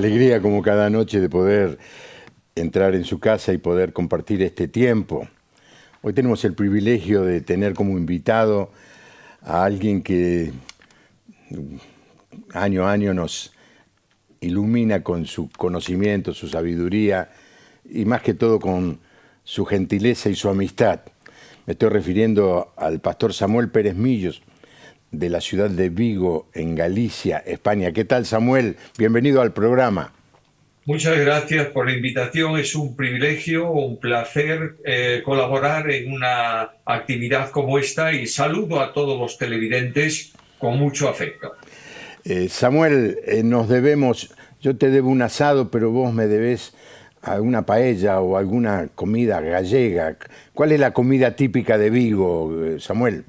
alegría como cada noche de poder entrar en su casa y poder compartir este tiempo. Hoy tenemos el privilegio de tener como invitado a alguien que año a año nos ilumina con su conocimiento, su sabiduría y más que todo con su gentileza y su amistad. Me estoy refiriendo al pastor Samuel Pérez Millos, de la ciudad de Vigo, en Galicia, España. ¿Qué tal, Samuel? Bienvenido al programa. Muchas gracias por la invitación. Es un privilegio, un placer colaborar en una actividad como esta y saludo a todos los televidentes con mucho afecto. Samuel, nos debemos, yo te debo un asado, pero vos me debés alguna paella o alguna comida gallega. ¿Cuál es la comida típica de Vigo, Samuel?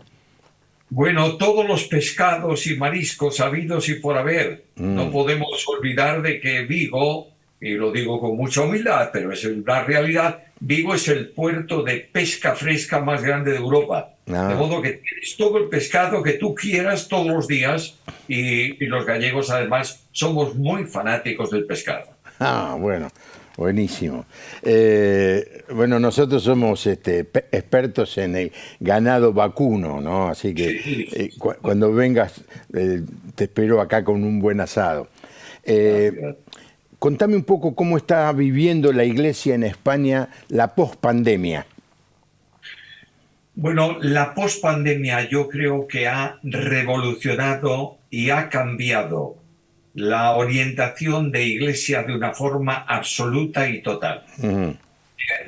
Bueno, todos los pescados y mariscos habidos y por haber. No podemos olvidar de que Vigo, y lo digo con mucha humildad, pero es la realidad, Vigo es el puerto de pesca fresca más grande de Europa. De Ah, modo que tienes todo el pescado que tú quieras todos los días y los gallegos además somos muy fanáticos del pescado. bueno, buenísimo. Bueno, nosotros somos expertos en el ganado vacuno, ¿no? Así que Sí, cuando vengas te espero acá con un buen asado. Eh, gracias. Contame un poco cómo está viviendo la iglesia en España la pospandemia. Bueno, la pospandemia yo creo que ha revolucionado y ha cambiado la orientación de Iglesia de una forma absoluta y total. Ujú.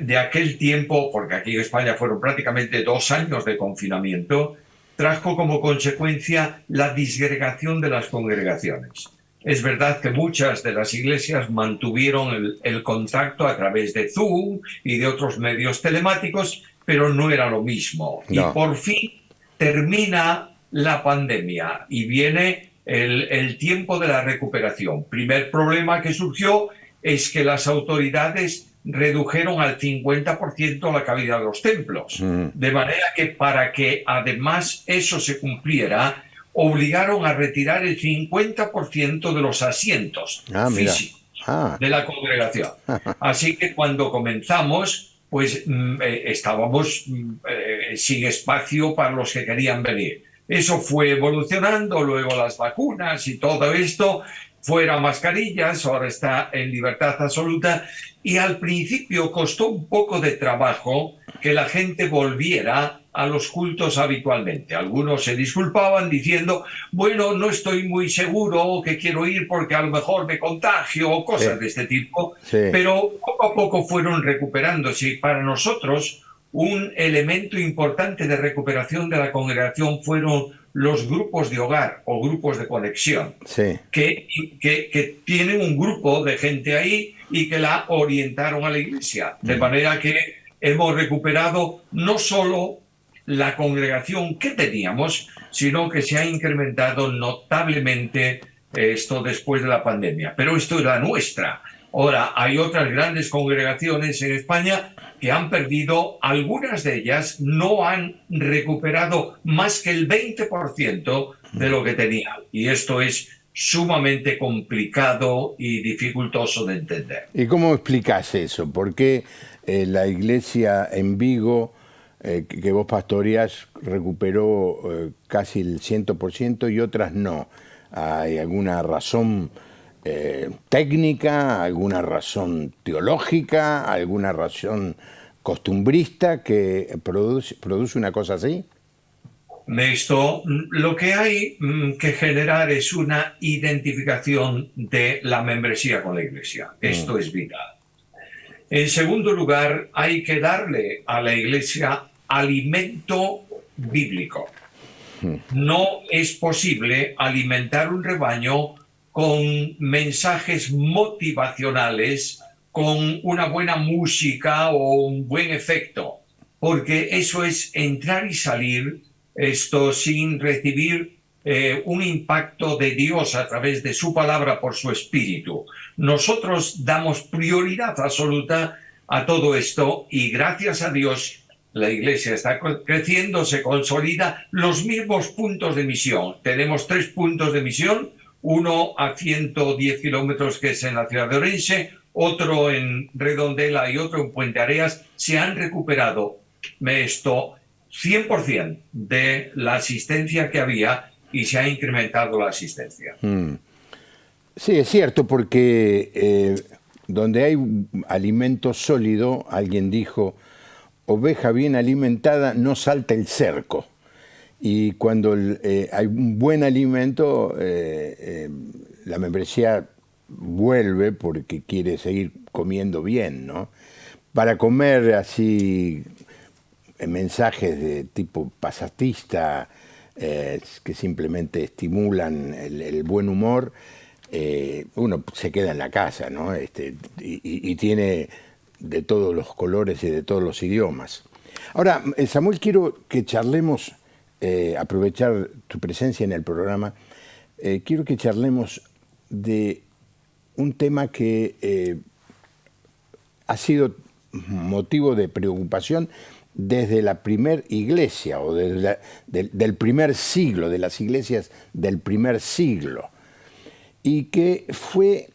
De aquel tiempo, porque aquí en España fueron prácticamente 2 años de confinamiento, trajo como consecuencia la disgregación de las congregaciones. Es verdad que muchas de las iglesias mantuvieron el contacto a través de Zoom y de otros medios telemáticos, pero no era lo mismo. Y No. por fin termina la pandemia y viene el tiempo de la recuperación. Primer problema que surgió es que las autoridades redujeron al 50% la cavidad de los templos. Ujú. De manera que para que además eso se cumpliera, obligaron a retirar el 50% de los asientos Ah, mira. físicos Ah, de la congregación. Así que cuando comenzamos, pues estábamos sin espacio para los que querían venir. Eso fue evolucionando, luego las vacunas y todo esto, fuera mascarillas, ahora está en libertad absoluta y al principio costó un poco de trabajo que la gente volviera a los cultos habitualmente. Algunos se disculpaban diciendo, bueno, no estoy muy seguro que quiero ir porque a lo mejor me contagio o sí, cosas de este tipo, sí. pero poco a poco fueron recuperándose y para nosotros un elemento importante de recuperación de la congregación fueron los grupos de hogar o grupos de conexión, Sí. que tienen un grupo de gente ahí y que la orientaron a la iglesia. De Mm. manera que hemos recuperado no solo la congregación que teníamos, sino que se ha incrementado notablemente esto después de la pandemia. Pero esto es la nuestra. Ahora, hay otras grandes congregaciones en España que han perdido, algunas de ellas no han recuperado más que el 20% de lo que tenían. Y esto es sumamente complicado y dificultoso de entender. ¿Y cómo explicás eso? ¿Por qué la iglesia en Vigo, que vos pastoreás, recuperó casi el 100% y otras no? ¿Hay alguna razón técnica, alguna razón teológica, alguna razón costumbrista que produce una cosa así? Esto, lo que hay que generar es una identificación de la membresía con la Iglesia. Mm, Esto es vital. En segundo lugar, hay que darle a la Iglesia alimento bíblico. No es posible alimentar un rebaño con mensajes motivacionales, con una buena música o un buen efecto, porque eso es entrar y salir esto sin recibir un impacto de Dios a través de su palabra por su espíritu. Nosotros damos prioridad absoluta a todo esto y gracias a Dios la iglesia está creciendo, se consolida los mismos puntos de misión. Tenemos 3 puntos de misión. uno a 110 kilómetros, que es en la ciudad de Orense, otro en Redondela y otro en Puente Areas, se han recuperado esto 100% de la asistencia que había y se ha incrementado la asistencia. Sí, es cierto, porque donde hay alimento sólido, alguien dijo, oveja bien alimentada no salta el cerco. Y cuando hay un buen alimento, la membresía vuelve porque quiere seguir comiendo bien, ¿no? Para comer así mensajes de tipo pasatista, que simplemente estimulan el buen humor, uno se queda en la casa, ¿no? Y tiene de todos los colores y de todos los idiomas. Ahora, Samuel, quiero que charlemos, aprovechar tu presencia en el programa, quiero que charlemos de un tema que ha sido motivo de preocupación desde la primer iglesia o del primer siglo, de las iglesias del primer siglo, y que fue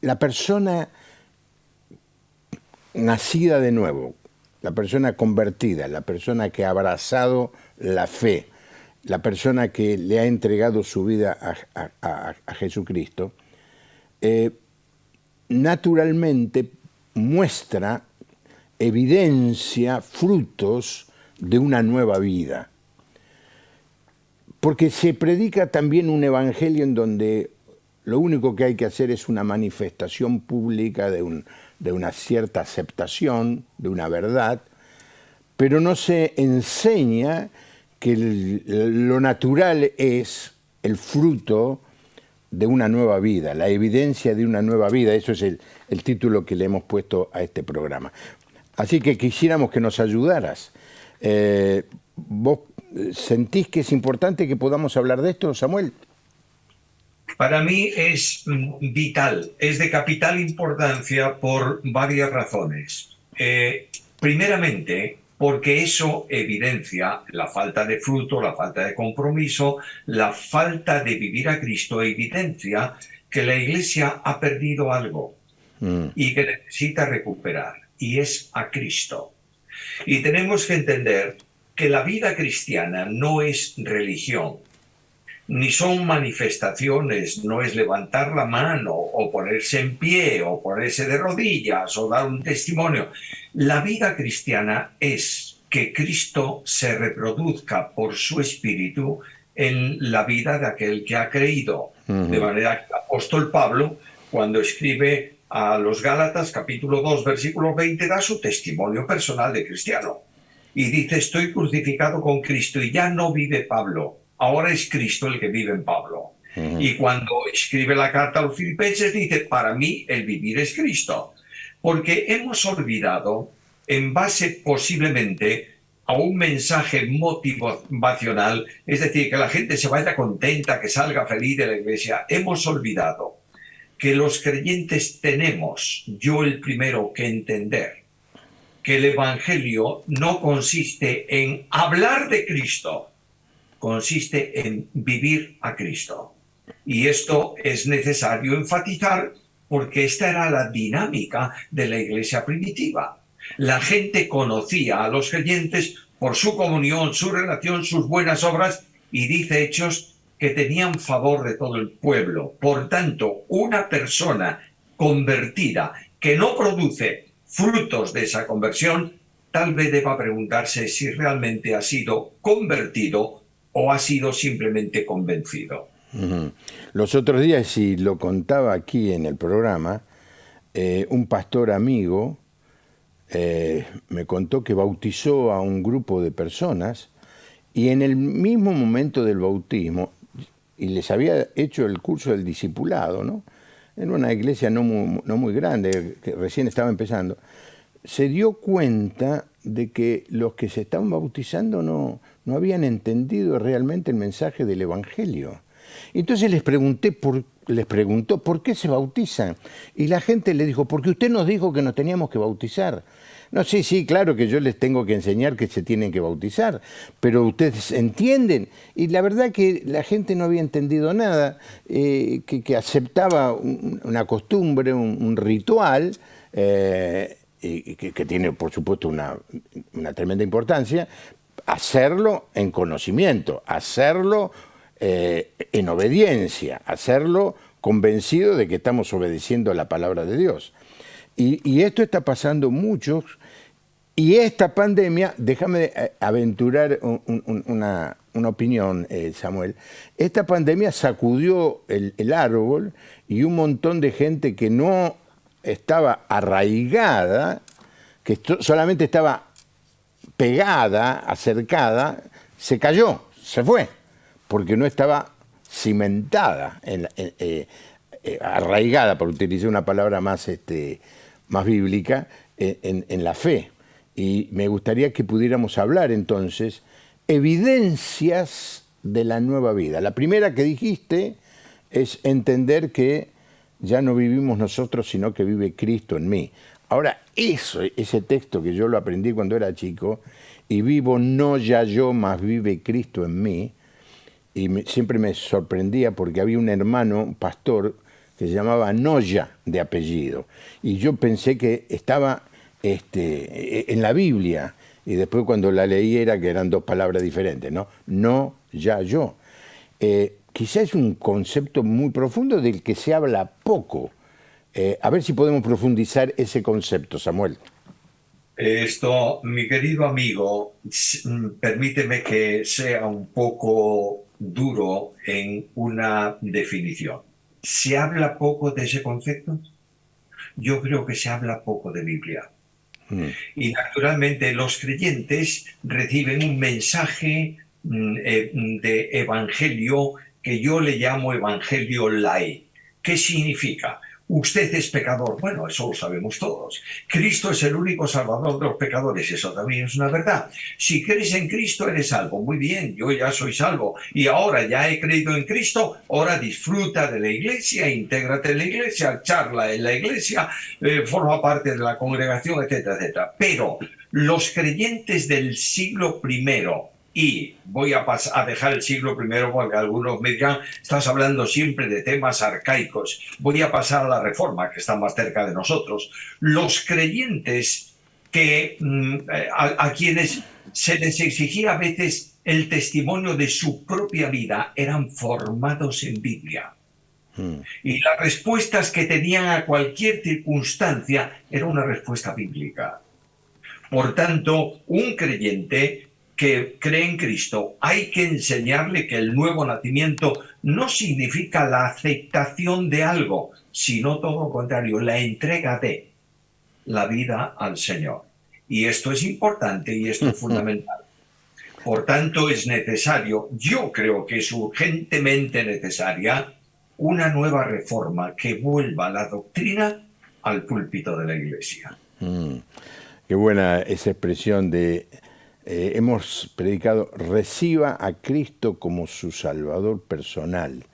la persona nacida de nuevo, la persona convertida, la persona que ha abrazado la fe, la persona que le ha entregado su vida a Jesucristo, naturalmente muestra, evidencia, frutos de una nueva vida. Porque se predica también un evangelio en donde lo único que hay que hacer es una manifestación pública de una cierta aceptación, de una verdad, pero no se enseña que lo natural es el fruto de una nueva vida, la evidencia de una nueva vida. Eso es el título que le hemos puesto a este programa. Así que quisiéramos que nos ayudaras. ¿Vos sentís que es importante que podamos hablar de esto, Samuel? Para mí es vital, es de capital importancia por varias razones. Primeramente, porque eso evidencia la falta de fruto, la falta de compromiso, la falta de vivir a Cristo, evidencia que la Iglesia ha perdido algo y que necesita recuperar, y es a Cristo. Y tenemos que entender que la vida cristiana no es religión, ni son manifestaciones, no es levantar la mano o ponerse en pie o ponerse de rodillas o dar un testimonio. La vida cristiana es que Cristo se reproduzca por su espíritu en la vida de aquel que ha creído. De manera que el apóstol Pablo, cuando escribe a los Gálatas, capítulo 2, versículo 20, da su testimonio personal de cristiano. Y dice, estoy crucificado con Cristo y ya no vive Pablo. Ahora es Cristo el que vive en Pablo. Y cuando escribe la carta a los filipenses dice, para mí el vivir es Cristo. Porque hemos olvidado, en base posiblemente a un mensaje motivacional, es decir, que la gente se vaya contenta, que salga feliz de la iglesia, hemos olvidado que los creyentes tenemos, yo el primero, que entender que el Evangelio no consiste en hablar de Cristo, consiste en vivir a Cristo. Y esto es necesario enfatizar porque esta era la dinámica de la iglesia primitiva. La gente conocía a los creyentes por su comunión, su relación, sus buenas obras, y dice Hechos que tenían favor de todo el pueblo. Por tanto, una persona convertida que no produce frutos de esa conversión, tal vez deba preguntarse si realmente ha sido convertido o ha sido simplemente convencido. Los otros días, y lo contaba aquí en el programa, un pastor amigo me contó que bautizó a un grupo de personas y en el mismo momento del bautismo, y les había hecho el curso del discipulado, ¿no? En una iglesia no muy grande, que recién estaba empezando, se dio cuenta de que los que se estaban bautizando no habían entendido realmente el mensaje del Evangelio. Entonces les pregunté por les preguntó, ¿por qué se bautizan? Y la gente le dijo, porque usted nos dijo que nos teníamos que bautizar. No, sí, sí, claro que yo les tengo que enseñar que se tienen que bautizar, pero ustedes entienden. Y la verdad que la gente no había entendido nada, que aceptaba una costumbre, un ritual, y que tiene, por supuesto, una tremenda importancia, hacerlo en conocimiento, hacerlo en obediencia, hacerlo convencido de que estamos obedeciendo a la palabra de Dios. Y esto está pasando muchos, y esta pandemia, déjame aventurar una opinión, Samuel, esta pandemia sacudió el árbol y un montón de gente que no estaba arraigada, que solamente estaba pegada, acercada, se cayó, se fue, porque no estaba cimentada, arraigada, por utilizar una palabra más, más bíblica, en la fe. Y me gustaría que pudiéramos hablar entonces evidencias de la nueva vida. La primera que dijiste es entender que ya no vivimos nosotros, sino que vive Cristo en mí. Ahora, ese texto que yo lo aprendí cuando era chico, y vivo no ya yo, mas vive Cristo en mí, y siempre me sorprendía porque había un hermano, un pastor, que se llamaba Noya de apellido, y yo pensé que estaba en la Biblia, y después cuando la leí era que eran dos palabras diferentes, ¿no? No ya yo. Quizás es un concepto muy profundo del que se habla poco. A ver si podemos profundizar ese concepto, Samuel. Esto, mi querido amigo, permíteme que sea un poco duro en una definición. ¿Se habla poco de ese concepto? Yo creo que se habla poco de Biblia. Y naturalmente los creyentes reciben un mensaje de evangelio que yo le llamo evangelio light. ¿Qué significa? Usted es pecador. Bueno, eso lo sabemos todos. Cristo es el único salvador de los pecadores. Eso también es una verdad. Si crees en Cristo, eres salvo. Muy bien, yo ya soy salvo. Y ahora ya he creído en Cristo. Ahora disfruta de la iglesia, intégrate en la iglesia, charla en la iglesia, forma parte de la congregación, etcétera, etcétera. Pero los creyentes del siglo primero, y voy a dejar el siglo primero porque algunos me dirán, estás hablando siempre de temas arcaicos. Voy a pasar a la Reforma, que está más cerca de nosotros. Los creyentes que a quienes se les exigía a veces el testimonio de su propia vida eran formados en Biblia. Y las respuestas que tenían a cualquier circunstancia era una respuesta bíblica. Por tanto, un creyente que cree en Cristo, hay que enseñarle que el nuevo nacimiento no significa la aceptación de algo, sino todo lo contrario, la entrega de la vida al Señor. Y esto es importante y esto es fundamental. Por tanto, es necesario, yo creo que es urgentemente necesaria, una nueva reforma que vuelva la doctrina al púlpito de la Iglesia. Qué buena esa expresión de... hemos predicado, reciba a Cristo como su Salvador personal.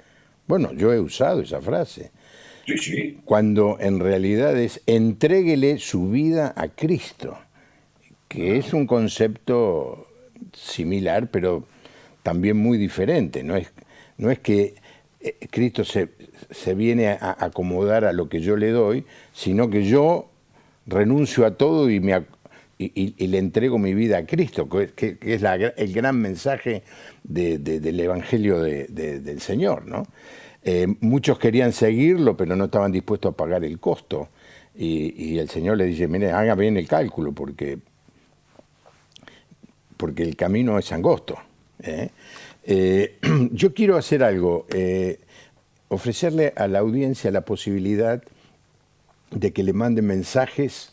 Bueno, yo he usado esa frase. Sí, sí. Cuando en realidad es entréguele su vida a Cristo, que es un concepto similar, pero también muy diferente. No es que Cristo se viene a acomodar a lo que yo le doy, sino que yo renuncio a todo y le entrego mi vida a Cristo, que es el gran mensaje del Evangelio del Señor, ¿no? Muchos querían seguirlo, pero no estaban dispuestos a pagar el costo. Y el Señor le dice, mire, haga bien el cálculo, porque el camino es angosto. Yo quiero hacer algo, ofrecerle a la audiencia la posibilidad de que le manden mensajes,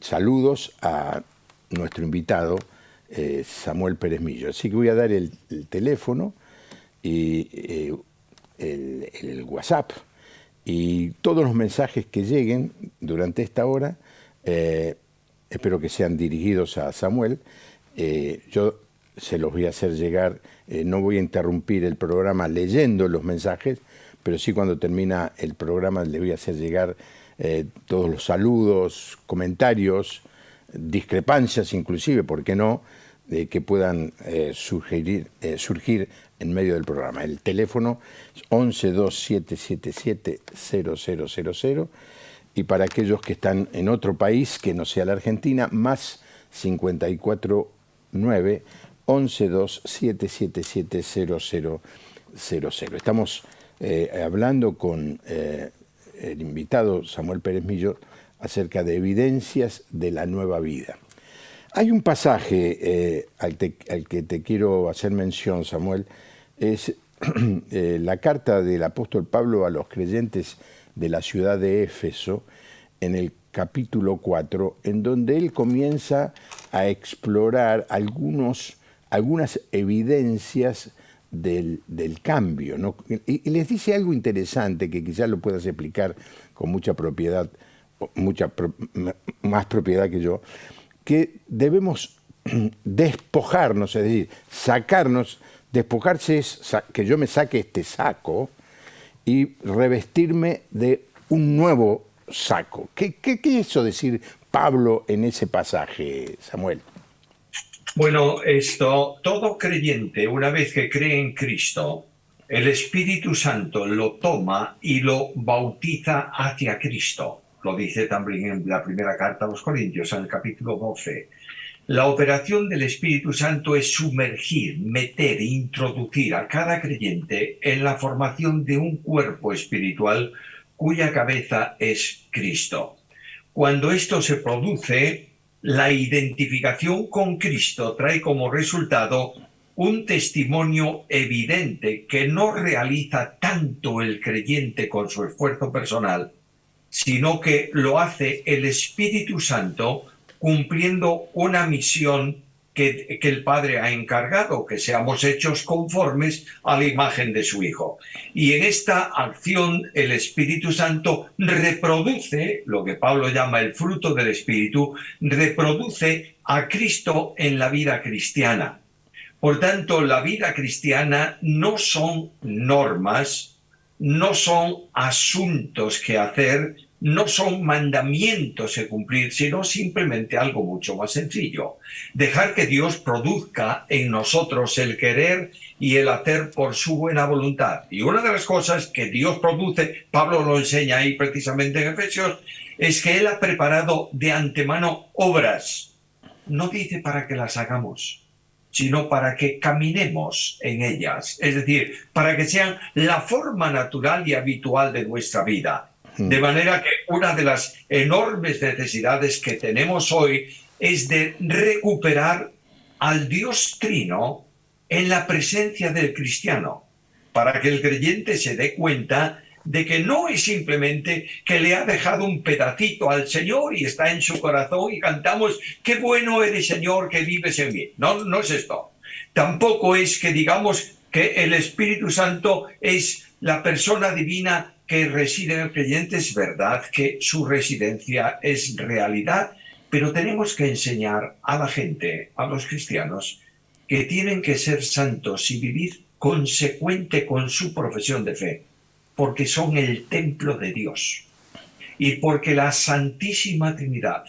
saludos a nuestro invitado, Samuel Pérez Millo. Así que voy a dar el teléfono y el WhatsApp, y todos los mensajes que lleguen durante esta hora, espero que sean dirigidos a Samuel. Yo se los voy a hacer llegar, no voy a interrumpir el programa leyendo los mensajes, pero sí cuando termina el programa le voy a hacer llegar todos los saludos, comentarios, discrepancias inclusive, ¿por qué no?, que puedan surgir en medio del programa. El teléfono es 1127770000, y para aquellos que están en otro país que no sea la Argentina, más 549 1127770000. Estamos hablando con el invitado Samuel Pérez Millo acerca de evidencias de la nueva vida. Hay un pasaje al que te quiero hacer mención, Samuel, es la carta del apóstol Pablo a los creyentes de la ciudad de Éfeso, en el capítulo 4, en donde él comienza a explorar algunas evidencias del cambio, ¿no? Y les dice algo interesante que quizás lo puedas explicar con mucha propiedad, más propiedad que yo, que debemos despojarnos, es decir, despojarse es que yo me saque este saco y revestirme de un nuevo saco. ¿Qué quiso decir Pablo en ese pasaje, Samuel? Bueno, todo creyente, una vez que cree en Cristo, el Espíritu Santo lo toma y lo bautiza hacia Cristo. Lo dice también en la primera carta a los Corintios, en el capítulo 12. La operación del Espíritu Santo es sumergir, meter, introducir a cada creyente en la formación de un cuerpo espiritual cuya cabeza es Cristo. Cuando esto se produce, la identificación con Cristo trae como resultado un testimonio evidente que no realiza tanto el creyente con su esfuerzo personal, sino que lo hace el Espíritu Santo cumpliendo una misión que el Padre ha encargado, que seamos hechos conformes a la imagen de su Hijo. Y en esta acción el Espíritu Santo reproduce, lo que Pablo llama el fruto del Espíritu, reproduce a Cristo en la vida cristiana. Por tanto, la vida cristiana no son normas, no son asuntos que hacer, no son mandamientos que cumplir, sino simplemente algo mucho más sencillo. Dejar que Dios produzca en nosotros el querer y el hacer por su buena voluntad. Y una de las cosas que Dios produce, Pablo lo enseña ahí precisamente en Efesios, es que Él ha preparado de antemano obras. No dice para que las hagamos, sino para que caminemos en ellas. Es decir, para que sean la forma natural y habitual de nuestra vida. De manera que una de las enormes necesidades que tenemos hoy es de recuperar al Dios Trino en la presencia del cristiano, para que el creyente se dé cuenta de que no es simplemente que le ha dejado un pedacito al Señor y está en su corazón y cantamos, qué bueno eres, Señor, que vives en mí. No, no es esto. Tampoco es que digamos que el Espíritu Santo es la persona divina que reside en el creyente. Es verdad que su residencia es realidad, pero tenemos que enseñar a la gente, a los cristianos, que tienen que ser santos y vivir consecuente con su profesión de fe, porque son el templo de Dios y porque la Santísima Trinidad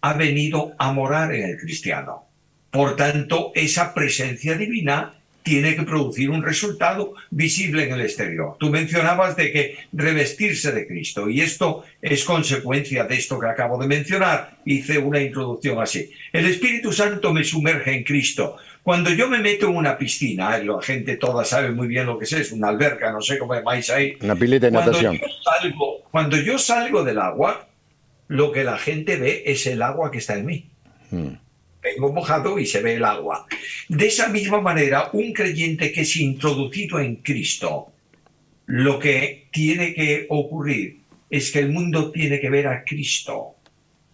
ha venido a morar en el cristiano. Por tanto, esa presencia divina tiene que producir un resultado visible en el exterior. Tú mencionabas de que revestirse de Cristo, y esto es consecuencia de esto que acabo de mencionar. Hice una introducción así. El Espíritu Santo me sumerge en Cristo. Cuando yo me meto en una piscina, la gente toda sabe muy bien lo que es una alberca, no sé cómo llamáis ahí. Una pileta de natación. Cuando yo salgo del agua, lo que la gente ve es el agua que está en mí. Vengo mojado y se ve el agua. De esa misma manera, un creyente que es introducido en Cristo, lo que tiene que ocurrir es que el mundo tiene que ver a Cristo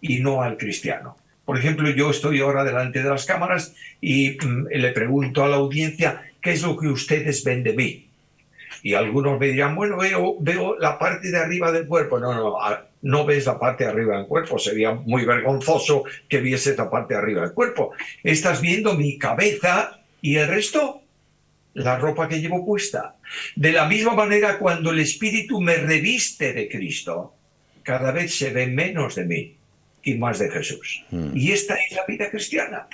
y no al cristiano. Por ejemplo, yo estoy ahora delante de las cámaras y le pregunto a la audiencia, ¿qué es lo que ustedes ven de mí? Y algunos me dirán, bueno, veo la parte de arriba del cuerpo. No ves la parte de arriba del cuerpo. Sería muy vergonzoso que vieses la parte de arriba del cuerpo. Estás viendo mi cabeza y el resto. la ropa que llevo puesta. De la misma manera, cuando el Espíritu me reviste de Cristo, cada vez se ve menos de mí y más de Jesús. Y esta es la vida cristiana.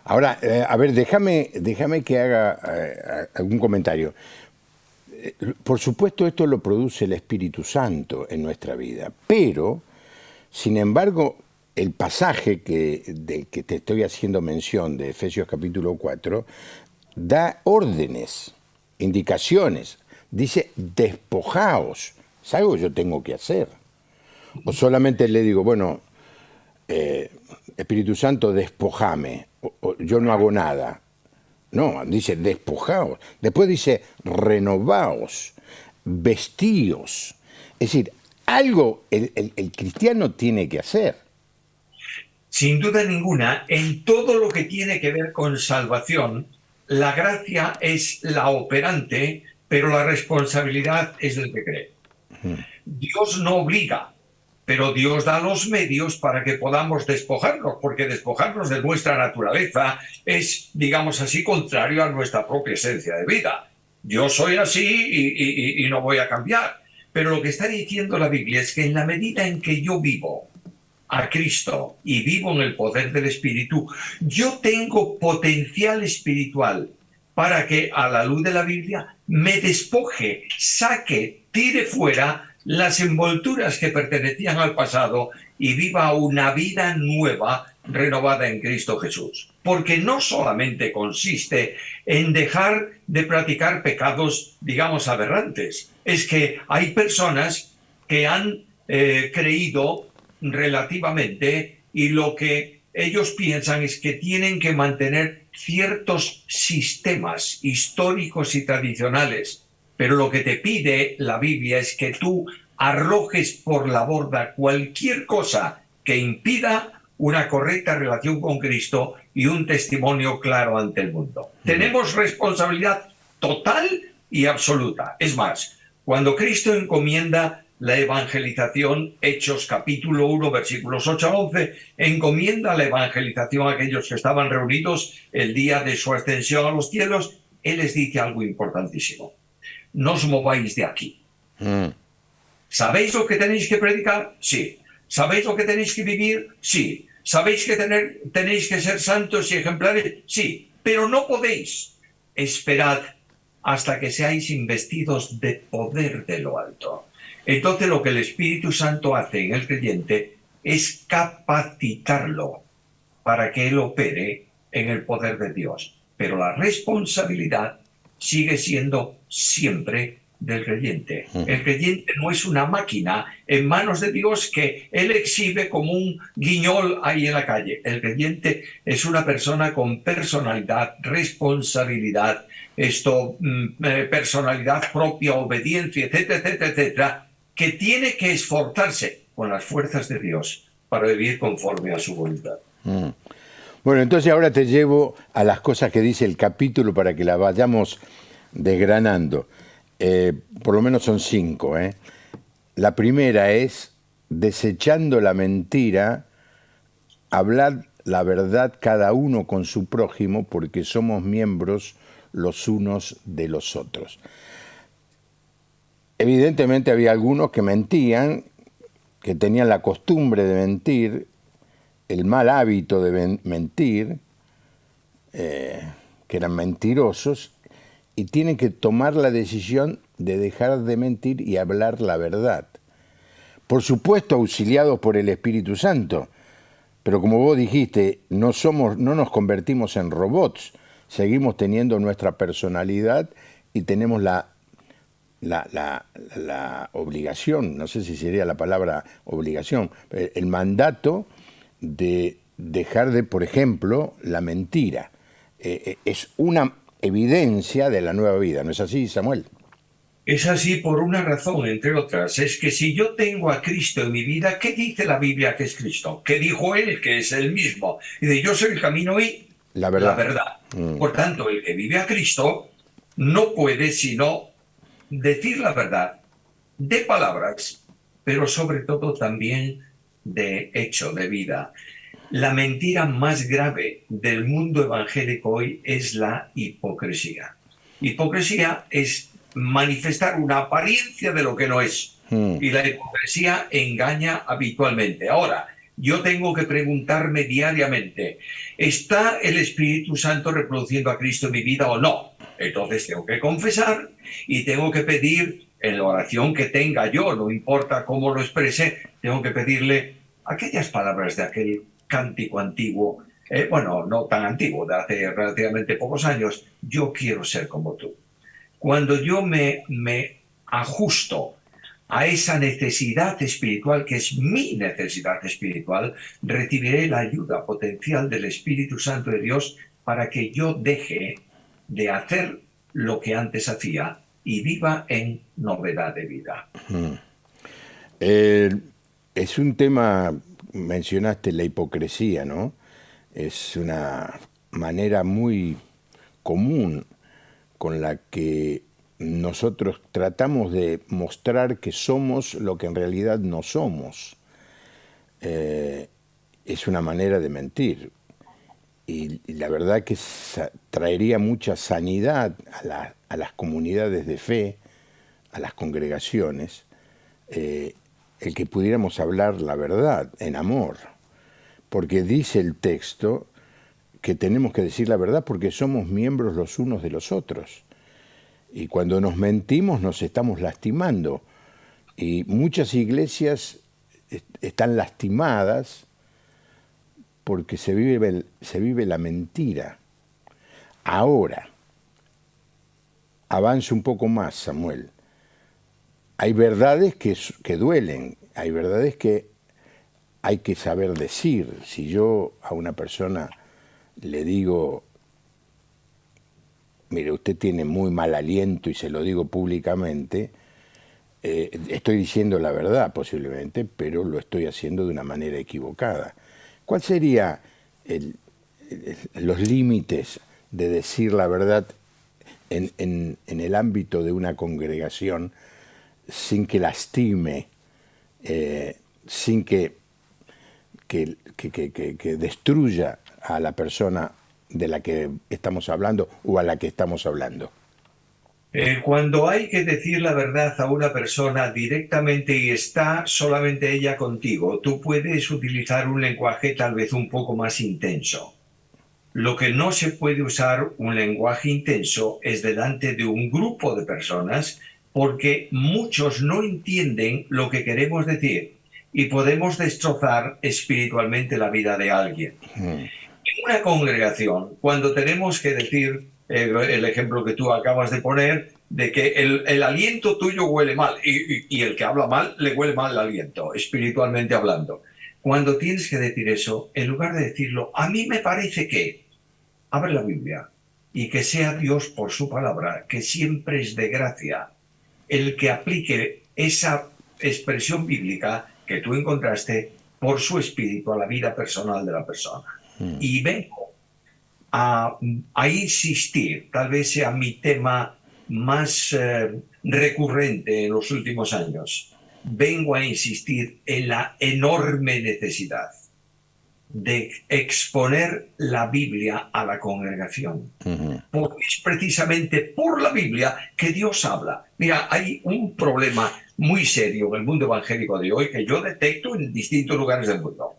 Ahora, a ver, déjame que haga algún comentario. Por supuesto, esto lo produce el Espíritu Santo en nuestra vida, pero, sin embargo, el pasaje del que te estoy haciendo mención, de Efesios capítulo 4, da órdenes, indicaciones. Dice, despojaos. ¿Es algo que yo tengo que hacer? O solamente le digo, bueno, Espíritu Santo, despojame, o yo no hago nada. No, dice despojaos. Después dice renovaos, vestíos. Es decir, algo el cristiano tiene que hacer. Sin duda ninguna, en todo lo que tiene que ver con salvación, la gracia es la operante, pero la responsabilidad es del que cree. Dios no obliga, pero Dios da los medios para que podamos despojarnos, porque despojarnos de nuestra naturaleza es, digamos así, contrario a nuestra propia esencia de vida. Yo soy así y no voy a cambiar. Pero lo que está diciendo la Biblia es que en la medida en que yo vivo a Cristo y vivo en el poder del Espíritu, yo tengo potencial espiritual para que, a la luz de la Biblia, me despoje, saque, tire fuera las envolturas que pertenecían al pasado y viva una vida nueva, renovada en Cristo Jesús. Porque no solamente consiste en dejar de practicar pecados, digamos, aberrantes. Es que hay personas que han creído relativamente y lo que ellos piensan es que tienen que mantener ciertos sistemas históricos y tradicionales, pero lo que te pide la Biblia es que tú arrojes por la borda cualquier cosa que impida una correcta relación con Cristo y un testimonio claro ante el mundo. Tenemos responsabilidad total y absoluta. Es más, cuando Cristo encomienda la evangelización, Hechos capítulo 1, versículos 8 a 11, encomienda la evangelización a aquellos que estaban reunidos el día de su ascensión a los cielos. Él les dice algo importantísimo: no os mováis de aquí. ¿Sabéis lo que tenéis que predicar? Sí. ¿Sabéis lo que tenéis que vivir? Sí. ¿Sabéis que tenéis que ser santos y ejemplares? Sí. Pero no podéis. Esperad hasta que seáis investidos de poder de lo alto. Entonces lo que el Espíritu Santo hace en el creyente es capacitarlo para que él opere en el poder de Dios. Pero la responsabilidad sigue siendo siempre del creyente. El creyente no es una máquina en manos de Dios que él exhibe como un guiñol ahí en la calle. El creyente es una persona con personalidad, responsabilidad, personalidad propia, obediencia, etcétera, etcétera, etcétera, que tiene que esforzarse con las fuerzas de Dios para vivir conforme a su voluntad. Bueno, entonces ahora te llevo a las cosas que dice el capítulo para que las vayamos desgranando. Por lo menos son 5. La primera es, desechando la mentira, hablad la verdad cada uno con su prójimo, porque somos miembros los unos de los otros. Evidentemente había algunos que mentían, que tenían la costumbre de mentir, el mal hábito de mentir, que eran mentirosos, y tienen que tomar la decisión de dejar de mentir y hablar la verdad. Por supuesto, auxiliados por el Espíritu Santo, pero como vos dijiste, no nos convertimos en robots, seguimos teniendo nuestra personalidad y tenemos la obligación, no sé si sería la palabra obligación, el mandato de dejar de, por ejemplo, la mentira. Es una evidencia de la nueva vida, ¿no es así, Samuel? Es así por una razón, entre otras. Es que si yo tengo a Cristo en mi vida, ¿qué dice la Biblia que es Cristo? ¿Qué dijo Él que es el mismo? Y de yo soy el camino y la verdad. Por tanto, el que vive a Cristo no puede sino decir la verdad de palabras, pero sobre todo también de hecho, de vida. La mentira más grave del mundo evangélico hoy es la hipocresía. Hipocresía es manifestar una apariencia de lo que no es. Y la hipocresía engaña habitualmente. Ahora, yo tengo que preguntarme diariamente, ¿está el Espíritu Santo reproduciendo a Cristo en mi vida o no? Entonces tengo que confesar y tengo que pedir en la oración que tenga yo, no importa cómo lo exprese, tengo que pedirle aquellas palabras de aquel cántico antiguo, bueno, no tan antiguo, de hace relativamente pocos años: yo quiero ser como tú. Cuando yo me ajusto a esa necesidad espiritual, que es mi necesidad espiritual, recibiré la ayuda potencial del Espíritu Santo de Dios para que yo deje de hacer lo que antes hacía y viva en novedad de vida. Es un tema, mencionaste la hipocresía, ¿no? Es una manera muy común con la que nosotros tratamos de mostrar que somos lo que en realidad no somos. Es una manera de mentir. Y la verdad que traería mucha sanidad a las comunidades de fe, a las congregaciones, el que pudiéramos hablar la verdad en amor. Porque dice el texto que tenemos que decir la verdad porque somos miembros los unos de los otros. Y cuando nos mentimos nos estamos lastimando. Y muchas iglesias están lastimadas porque se vive la mentira. Ahora, avanza un poco más, Samuel. Hay verdades que duelen, hay verdades que hay que saber decir. Si yo a una persona le digo, mire, usted tiene muy mal aliento y se lo digo públicamente, estoy diciendo la verdad posiblemente, pero lo estoy haciendo de una manera equivocada. ¿Cuáles serían los límites de decir la verdad en el ámbito de una congregación sin que lastime, sin que destruya a la persona de la que estamos hablando o a la que estamos hablando? Cuando hay que decir la verdad a una persona directamente y está solamente ella contigo, tú puedes utilizar un lenguaje tal vez un poco más intenso. Lo que no se puede usar un lenguaje intenso es delante de un grupo de personas, porque muchos no entienden lo que queremos decir y podemos destrozar espiritualmente la vida de alguien. En una congregación, cuando tenemos que decir el ejemplo que tú acabas de poner, de que el aliento tuyo huele mal y el que habla mal le huele mal el aliento, espiritualmente hablando. Cuando tienes que decir eso, en lugar de decirlo, a mí me parece que, abre la Biblia y que sea Dios por su palabra, que siempre es de gracia, el que aplique esa expresión bíblica que tú encontraste por su espíritu a la vida personal de la persona. Y vengo a insistir, tal vez sea mi tema más recurrente en los últimos años, vengo a insistir en la enorme necesidad de exponer la Biblia a la congregación. Porque es precisamente por la Biblia que Dios habla. Mira, hay un problema muy serio en el mundo evangélico de hoy que yo detecto en distintos lugares del mundo.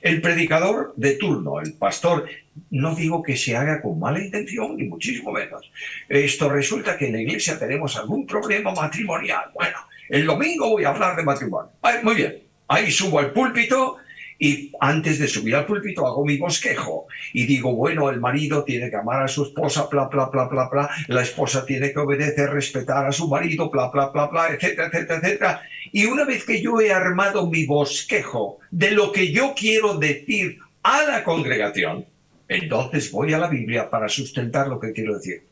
El predicador de turno, el pastor, no digo que se haga con mala intención, ni muchísimo menos. Esto resulta que en la iglesia tenemos algún problema matrimonial. Bueno, el domingo voy a hablar de matrimonio. Muy bien, ahí subo al púlpito y antes de subir al púlpito hago mi bosquejo y digo, bueno, el marido tiene que amar a su esposa, bla, bla, bla, bla, bla, la esposa tiene que obedecer, respetar a su marido, bla, bla, bla, bla, etcétera, etcétera, etcétera. Y una vez que yo he armado mi bosquejo de lo que yo quiero decir a la congregación, entonces voy a la Biblia para sustentar lo que quiero decir.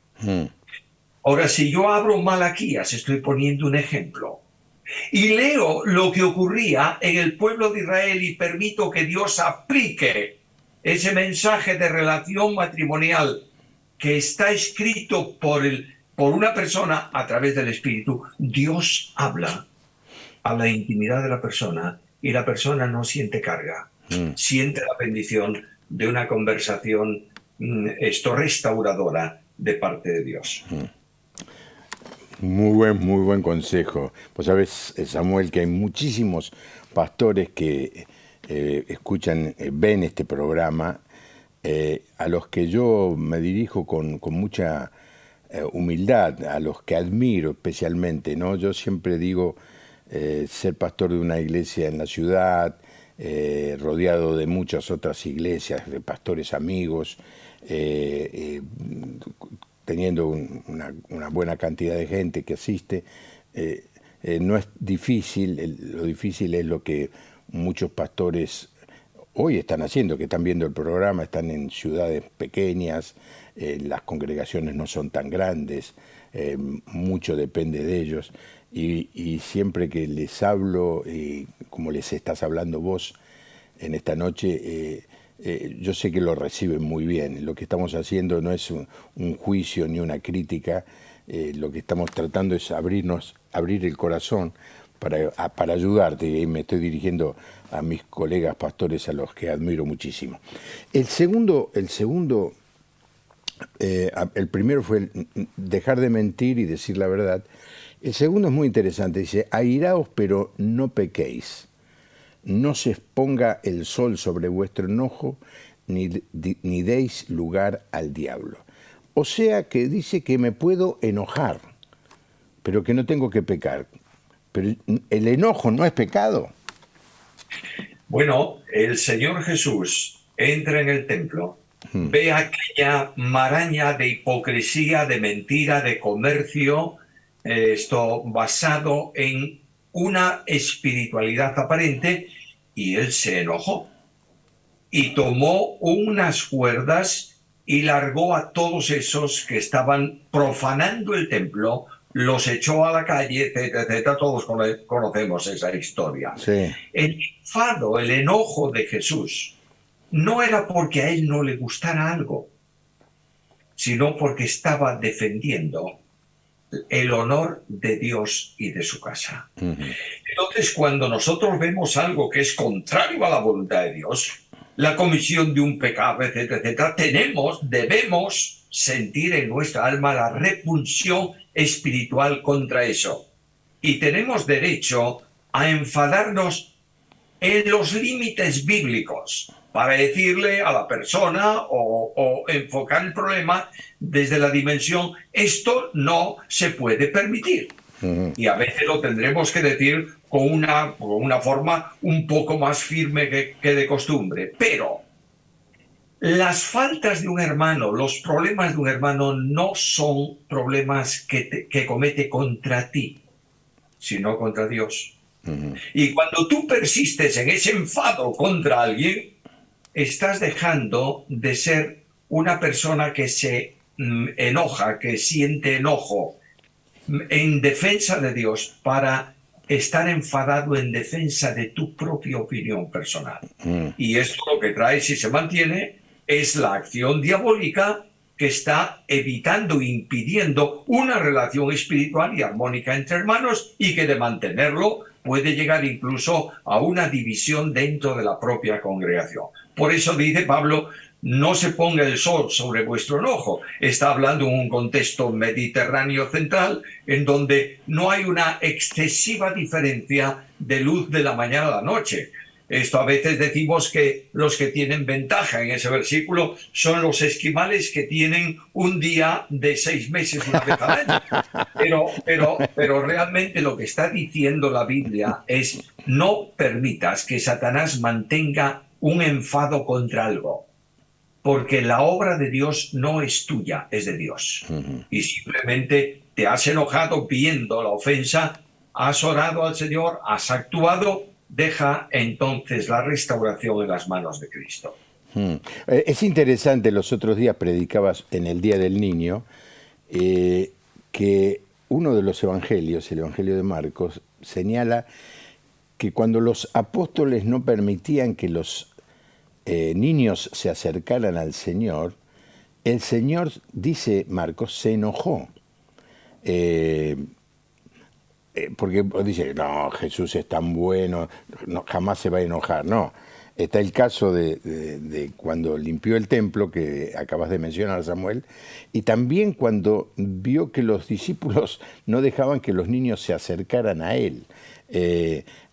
Ahora, si yo abro Malaquías, estoy poniendo un ejemplo, y leo lo que ocurría en el pueblo de Israel y permito que Dios aplique ese mensaje de relación matrimonial que está escrito por una persona a través del Espíritu, Dios habla a la intimidad de la persona y la persona no siente carga, siente la bendición de una conversación restauradora de parte de Dios. Muy buen consejo. Pues sabes, Samuel, que hay muchísimos pastores que escuchan, ven este programa, a los que yo me dirijo con mucha humildad, a los que admiro especialmente, ¿no? Yo siempre digo, ser pastor de una iglesia en la ciudad, rodeado de muchas otras iglesias, de pastores amigos, teniendo una buena cantidad de gente que asiste, no es difícil, lo difícil es lo que muchos pastores hoy están haciendo, que están viendo el programa, están en ciudades pequeñas, las congregaciones no son tan grandes, mucho depende de ellos, y siempre que les hablo, como les estás hablando vos en esta noche, yo sé que lo reciben muy bien. Lo que estamos haciendo no es un juicio ni una crítica, lo que estamos tratando es abrir el corazón para ayudarte, y me estoy dirigiendo a mis colegas pastores a los que admiro muchísimo. El primero fue dejar de mentir y decir la verdad. El segundo es muy interesante, dice, airaos pero no pequéis. No se exponga el sol sobre vuestro enojo, ni deis lugar al diablo. O sea que dice que me puedo enojar, pero que no tengo que pecar. Pero el enojo no es pecado. Bueno, el Señor Jesús entra en el templo, ve aquella maraña de hipocresía, de mentira, de comercio, esto basado en una espiritualidad aparente, y él se enojó y tomó unas cuerdas y largó a todos esos que estaban profanando el templo, los echó a la calle, etcétera, etcétera. Todos conocemos esa historia. Sí. El enfado, el enojo de Jesús no era porque a él no le gustara algo, sino porque estaba defendiendo el honor de Dios y de su casa. Entonces, cuando nosotros vemos algo que es contrario a la voluntad de Dios, la comisión de un pecado, etcétera, etcétera, debemos sentir en nuestra alma la repulsión espiritual contra eso. Y tenemos derecho a enfadarnos en los límites bíblicos para decirle a la persona o enfocar el problema desde la dimensión, esto no se puede permitir. Y a veces lo tendremos que decir con una forma un poco más firme que de costumbre. Pero las faltas de un hermano, los problemas de un hermano no son problemas que comete contra ti, sino contra Dios. Y cuando tú persistes en ese enfado contra alguien, estás dejando de ser una persona que se enoja, que siente enojo en defensa de Dios, para estar enfadado en defensa de tu propia opinión personal. Y esto lo que trae, si se mantiene, es la acción diabólica que está evitando, impidiendo una relación espiritual y armónica entre hermanos, y que de mantenerlo puede llegar incluso a una división dentro de la propia congregación. Por eso dice Pablo, no se ponga el sol sobre vuestro enojo. Está hablando en un contexto mediterráneo central, en donde no hay una excesiva diferencia de luz de la mañana a la noche. Esto a veces decimos que los que tienen ventaja en ese versículo son los esquimales, que tienen un día de 6 meses una vez al año. Pero realmente lo que está diciendo la Biblia es: no permitas que Satanás mantenga un enfado contra algo, porque la obra de Dios no es tuya, es de Dios. Y simplemente te has enojado viendo la ofensa, has orado al Señor, has actuado. Deja entonces la restauración en las manos de Cristo. Es interesante, los otros días predicabas en el Día del Niño, que uno de los evangelios, el Evangelio de Marcos, señala que cuando los apóstoles no permitían que los niños se acercaran al Señor, el Señor, dice Marcos, se enojó. Porque dice, no, Jesús es tan bueno, no, jamás se va a enojar. No, Está el caso de cuando limpió el templo, que acabas de mencionar, Samuel, y también cuando vio que los discípulos no dejaban que los niños se acercaran a él.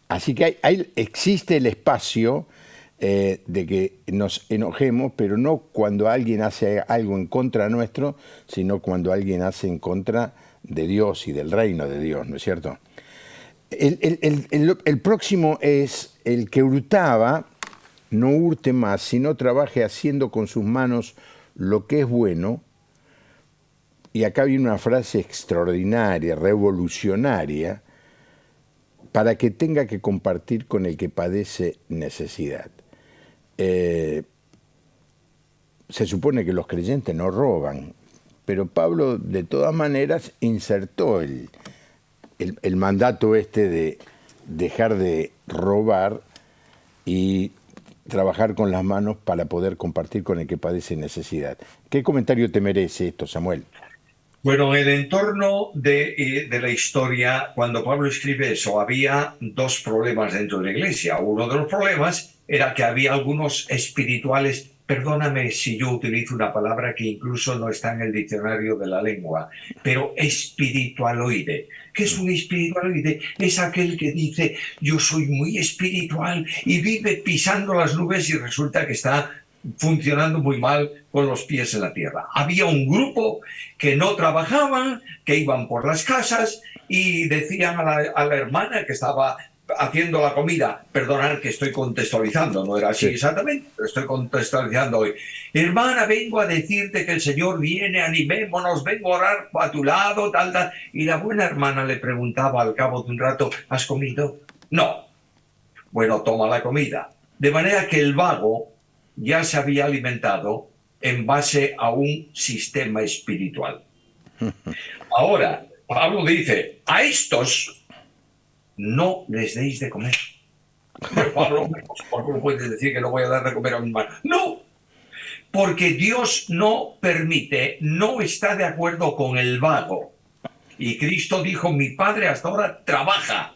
Así que existe el espacio de que nos enojemos, pero no cuando alguien hace algo en contra nuestro, sino cuando alguien hace en contra de Dios y del reino de Dios, ¿no es cierto? El próximo es el que hurtaba, no hurte más, sino trabaje haciendo con sus manos lo que es bueno. Y acá viene una frase extraordinaria, revolucionaria, para que tenga que compartir con el que padece necesidad. Se supone que los creyentes no roban, pero Pablo de todas maneras insertó el mandato este de dejar de robar y trabajar con las manos para poder compartir con el que padece necesidad. ¿Qué comentario te merece esto, Samuel? Bueno, en el entorno de la historia, cuando Pablo escribe eso, había dos problemas dentro de la iglesia. Uno de los problemas era que había algunos espirituales, perdóname si yo utilizo una palabra que incluso no está en el diccionario de la lengua, pero espiritualoide. ¿Qué es un espiritualoide? Es aquel que dice, yo soy muy espiritual y vive pisando las nubes y resulta que está funcionando muy mal con los pies en la tierra. Había un grupo que no trabajaban, que iban por las casas y decían a la hermana que estaba haciendo la comida, perdonad que estoy contextualizando, no era así exactamente, pero estoy contextualizando hoy. Hermana, vengo a decirte que el Señor viene, animémonos, vengo a orar a tu lado, tal. Y la buena hermana le preguntaba al cabo de un rato, ¿has comido? No. Bueno, toma la comida. De manera que el vago ya se había alimentado en base a un sistema espiritual. Ahora, Pablo dice, a estos no les deis de comer. Pero Pablo, ¿por qué no puedes decir que no voy a dar de comer a mi hermano? No, porque Dios no permite, no está de acuerdo con el vago. Y Cristo dijo, mi Padre hasta ahora trabaja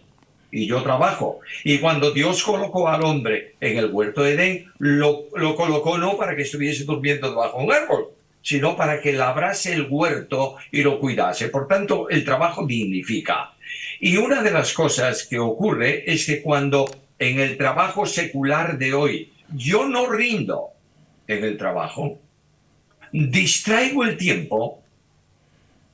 y yo trabajo. Y cuando Dios colocó al hombre en el huerto de Edén, lo colocó no para que estuviese durmiendo debajo de un árbol, sino para que labrase el huerto y lo cuidase. Por tanto, el trabajo dignifica. Y una de las cosas que ocurre es que cuando en el trabajo secular de hoy yo no rindo en el trabajo, distraigo el tiempo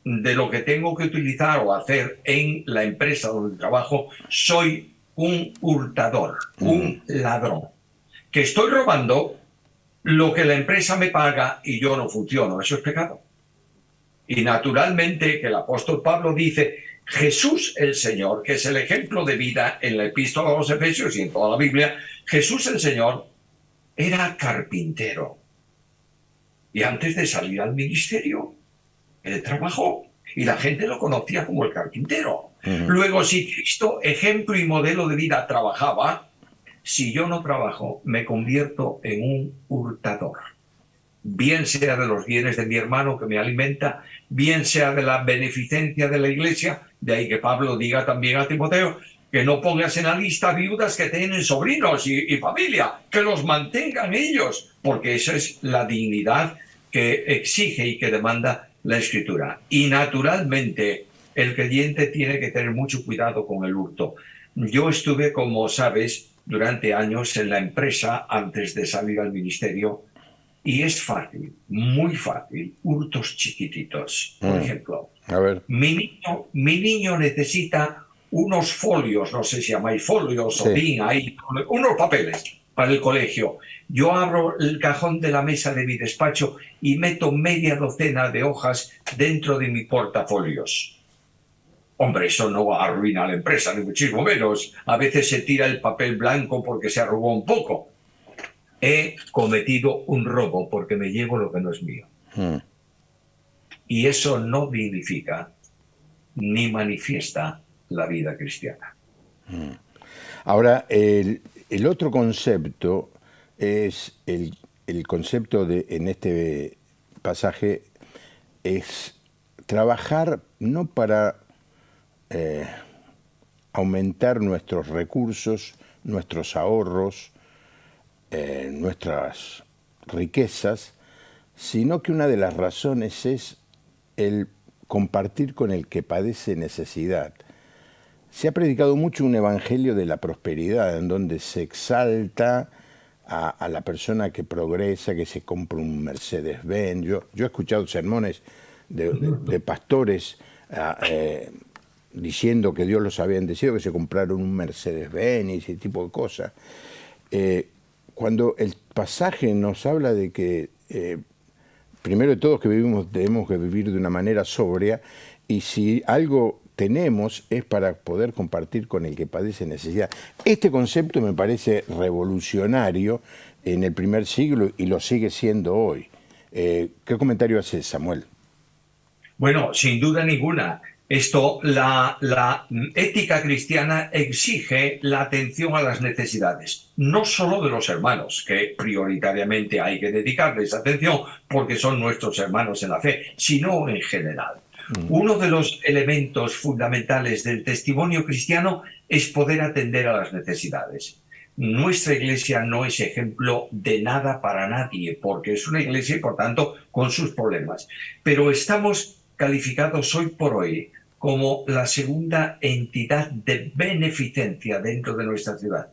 de lo que tengo que utilizar o hacer en la empresa donde trabajo, soy un hurtador, un ladrón, que estoy robando lo que la empresa me paga y yo no funciono. Eso es pecado. Y naturalmente que el apóstol Pablo dice, Jesús el Señor, que es el ejemplo de vida en la epístola a los Efesios y en toda la Biblia, Jesús el Señor era carpintero. Y antes de salir al ministerio, él trabajó y la gente lo conocía como el carpintero. Luego, si Cristo, ejemplo y modelo de vida, trabajaba, si yo no trabajo, me convierto en un hurtador. Bien sea de los bienes de mi hermano que me alimenta, bien sea de la beneficencia de la iglesia, de ahí que Pablo diga también a Timoteo que no pongas en la lista viudas que tienen sobrinos y familia, que los mantengan ellos, porque esa es la dignidad que exige y que demanda la Escritura. Y naturalmente el creyente tiene que tener mucho cuidado con el hurto. Yo estuve, como sabes, durante años en la empresa antes de salir al ministerio y es fácil, muy fácil, hurtos chiquititos. Por ejemplo, A ver. mi niño necesita unos folios, no sé si llamáis folios o DIN, ahí, unos papeles para el colegio. Yo abro el cajón de la mesa de mi despacho y meto media docena de hojas dentro de mi portafolios. Hombre, eso no arruina la empresa, ni muchísimo menos. A veces se tira el papel blanco porque se arrugó un poco. He cometido un robo porque me llevo lo que no es mío. Y eso no dignifica ni manifiesta la vida cristiana. Ahora, el otro concepto es el concepto en este pasaje es trabajar no para aumentar nuestros recursos, nuestros ahorros, nuestras riquezas, sino que una de las razones es el compartir con el que padece necesidad. Se ha predicado mucho un evangelio de la prosperidad, en donde se exalta a la persona que progresa, que se compra un Mercedes-Benz. Yo he escuchado sermones de pastores diciendo que Dios los había bendecido, que se compraron un Mercedes-Benz y ese tipo de cosas. Cuando el pasaje nos habla de que, primero de todo, que debemos que vivir de una manera sobria, y si algo tenemos es para poder compartir con el que padece necesidad. Este concepto me parece revolucionario en el primer siglo y lo sigue siendo hoy. ¿Qué comentario haces, Samuel? Bueno, sin duda ninguna. La ética cristiana exige la atención a las necesidades, no solo de los hermanos, que prioritariamente hay que dedicarles atención porque son nuestros hermanos en la fe, sino en general. Uno de los elementos fundamentales del testimonio cristiano es poder atender a las necesidades. Nuestra iglesia no es ejemplo de nada para nadie, porque es una iglesia y por tanto con sus problemas. Pero estamos calificados hoy por hoy como la segunda entidad de beneficencia dentro de nuestra ciudad.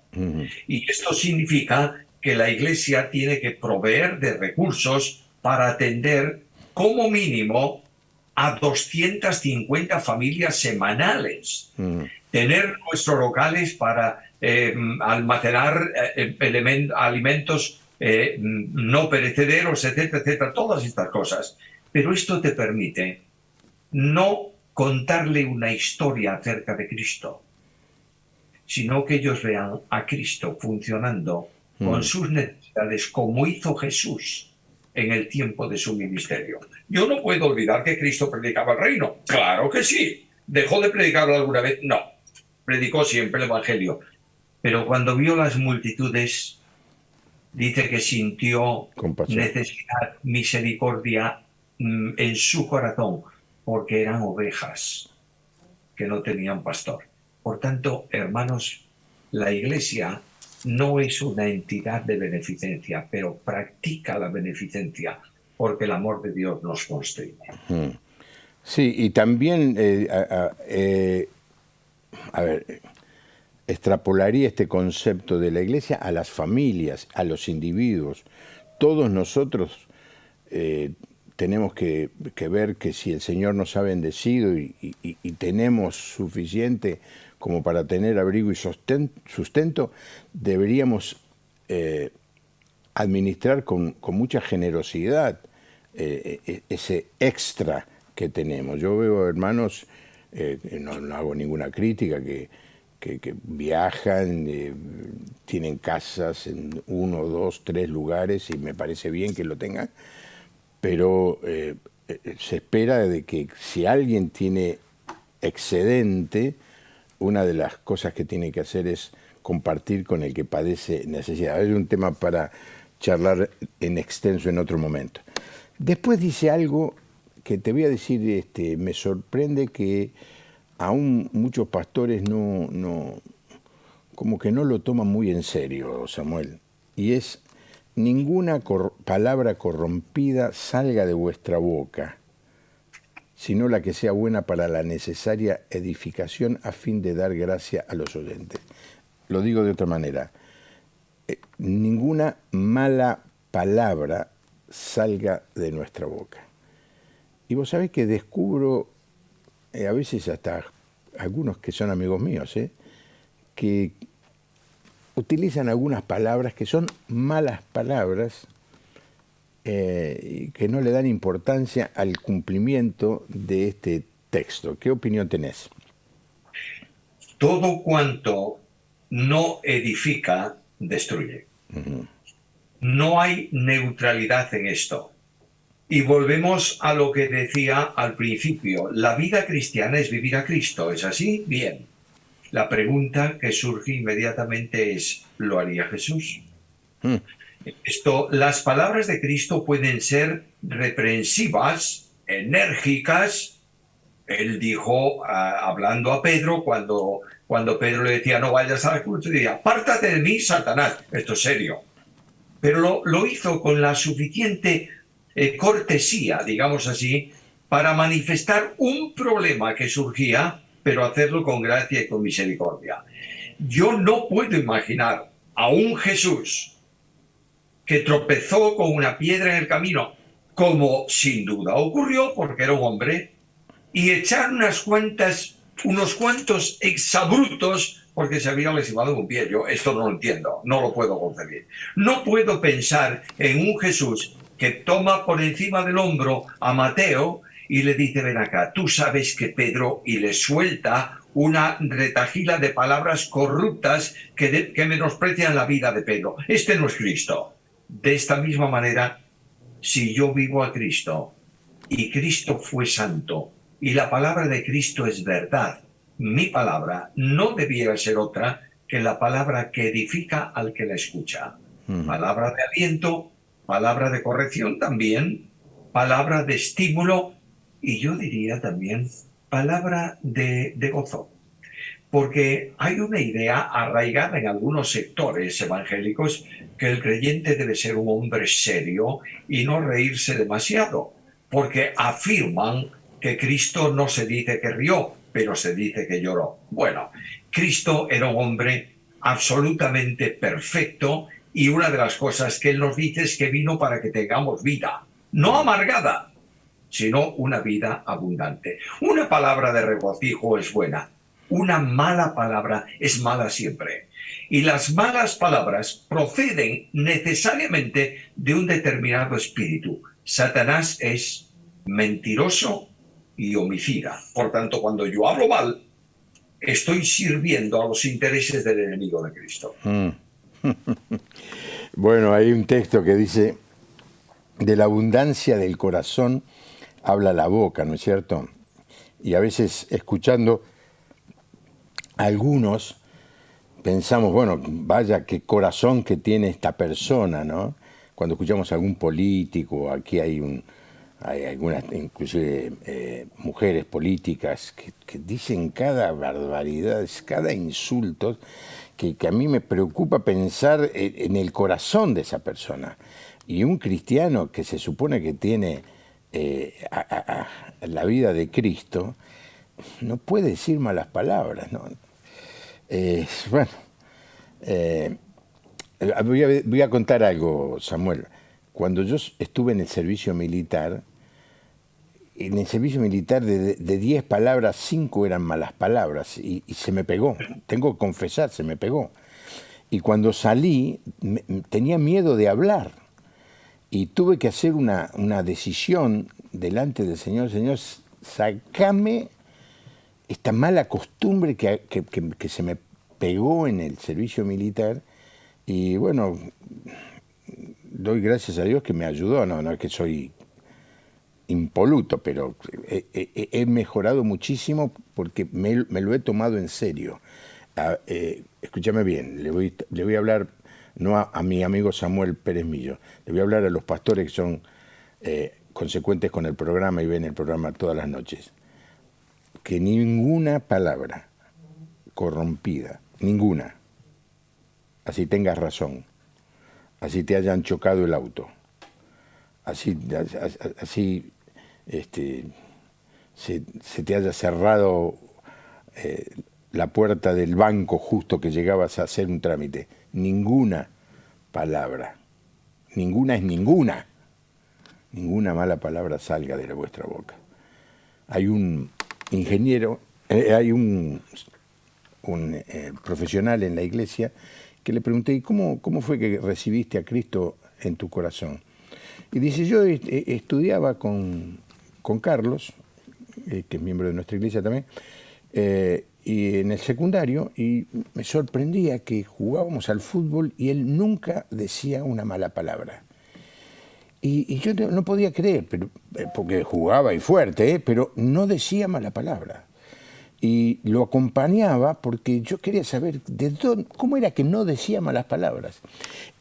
Y esto significa que la iglesia tiene que proveer de recursos para atender como mínimo a 250 familias semanales. Tener nuestros locales para almacenar alimentos no perecederos, etcétera, etcétera, todas estas cosas. Pero esto te permite no contarle una historia acerca de Cristo, sino que ellos vean a Cristo funcionando con sus necesidades como hizo Jesús en el tiempo de su ministerio. Yo no puedo olvidar que Cristo predicaba el reino. Claro que sí. ¿Dejó de predicarlo alguna vez? No. Predicó siempre el Evangelio. Pero cuando vio las multitudes, dice que sintió necesidad, misericordia en su corazón, porque eran ovejas que no tenían pastor. Por tanto, hermanos, la Iglesia no es una entidad de beneficencia, pero practica la beneficencia porque el amor de Dios nos constriñe. Sí, y también, extrapolaría este concepto de la Iglesia a las familias, a los individuos. Todos nosotros tenemos que ver que si el Señor nos ha bendecido y tenemos suficiente como para tener abrigo y sustento, deberíamos administrar con mucha generosidad ese extra que tenemos. Yo veo hermanos, no hago ninguna crítica, que viajan, tienen casas en 1, 2, 3 lugares y me parece bien que lo tengan, pero se espera de que si alguien tiene excedente, una de las cosas que tiene que hacer es compartir con el que padece necesidad. Es un tema para charlar en extenso en otro momento. Después dice algo que te voy a decir, me sorprende que aún muchos pastores como que no lo toman muy en serio, Samuel, y es: ninguna palabra corrompida salga de vuestra boca, sino la que sea buena para la necesaria edificación a fin de dar gracia a los oyentes. Lo digo de otra manera: ninguna mala palabra salga de nuestra boca. Y vos sabés que descubro, a veces hasta algunos que son amigos míos, que utilizan algunas palabras que son malas palabras, y que no le dan importancia al cumplimiento de este texto. ¿Qué opinión tenés? Todo cuanto no edifica, destruye. No hay neutralidad en esto. Y volvemos a lo que decía al principio. La vida cristiana es vivir a Cristo. ¿Es así? Bien. La pregunta que surge inmediatamente es: ¿lo haría Jesús? Las palabras de Cristo pueden ser reprensivas, enérgicas. Él dijo, hablando a Pedro, cuando Pedro le decía no vayas a la cruz, le decía: apártate de mí, Satanás. Esto es serio. pero lo hizo con la suficiente cortesía, digamos así, para manifestar un problema que surgía, pero hacerlo con gracia y con misericordia. Yo no puedo imaginar a un Jesús que tropezó con una piedra en el camino, como sin duda ocurrió porque era un hombre, y echar unos cuantos exabrutos porque se había lesionado un pie. Yo esto no lo entiendo, no lo puedo concebir. No puedo pensar en un Jesús que toma por encima del hombro a Mateo y le dice, ven acá, tú sabes que Pedro, y le suelta una retahíla de palabras corruptas que menosprecian la vida de Pedro. Este no es Cristo. De esta misma manera, si yo vivo a Cristo y Cristo fue santo y la palabra de Cristo es verdad, mi palabra no debiera ser otra que la palabra que edifica al que la escucha. Palabra de aliento, palabra de corrección también, palabra de estímulo y yo diría también palabra de gozo. Porque hay una idea arraigada en algunos sectores evangélicos que el creyente debe ser un hombre serio y no reírse demasiado, porque afirman que Cristo no se dice que rió, pero se dice que lloró. Bueno, Cristo era un hombre absolutamente perfecto y una de las cosas que él nos dice es que vino para que tengamos vida, no amargada, sino una vida abundante. Una palabra de regocijo es buena, una mala palabra es mala siempre. Y las malas palabras proceden necesariamente de un determinado espíritu. Satanás es mentiroso y homicida. Por tanto, cuando yo hablo mal, estoy sirviendo a los intereses del enemigo de Cristo. Bueno, hay un texto que dice, de la abundancia del corazón habla la boca, ¿no es cierto? Y a veces escuchando a algunos pensamos, bueno, vaya qué corazón que tiene esta persona, ¿no? Cuando escuchamos a algún político, aquí hay algunas, inclusive mujeres políticas que dicen cada barbaridad, cada insulto, que a mí me preocupa pensar en el corazón de esa persona. Y un cristiano que se supone que tiene la vida de Cristo, no puede decir malas palabras, ¿no? Bueno, voy a contar algo, Samuel. Cuando yo estuve en el servicio militar, de 10 palabras, 5 eran malas palabras y se me pegó. Tengo que confesar, se me pegó. Y cuando salí, tenía miedo de hablar. Y tuve que hacer una decisión delante del Señor. Señor, sacame esta mala costumbre que se me pegó en el servicio militar. Y bueno, doy gracias a Dios que me ayudó. No es que soy impoluto, pero he mejorado muchísimo porque me lo he tomado en serio. Escúchame bien, le voy a hablar no a mi amigo Samuel Pérez Millo, le voy a hablar a los pastores que son consecuentes con el programa y ven el programa todas las noches. Que ninguna palabra corrompida, ninguna, así tengas razón, así te hayan chocado el auto, así se te haya cerrado la puerta del banco justo que llegabas a hacer un trámite. Ninguna palabra, ninguna es ninguna, ninguna mala palabra salga de vuestra boca. Hay un ingeniero, hay un profesional en la iglesia que le pregunté, ¿y cómo fue que recibiste a Cristo en tu corazón? Y dice, yo estudiaba con Carlos, que es miembro de nuestra iglesia también, y en el secundario, y me sorprendía que jugábamos al fútbol y él nunca decía una mala palabra. Y yo no podía creer, porque jugaba y fuerte, pero no decía mala palabra. Y lo acompañaba porque yo quería saber cómo era que no decía malas palabras.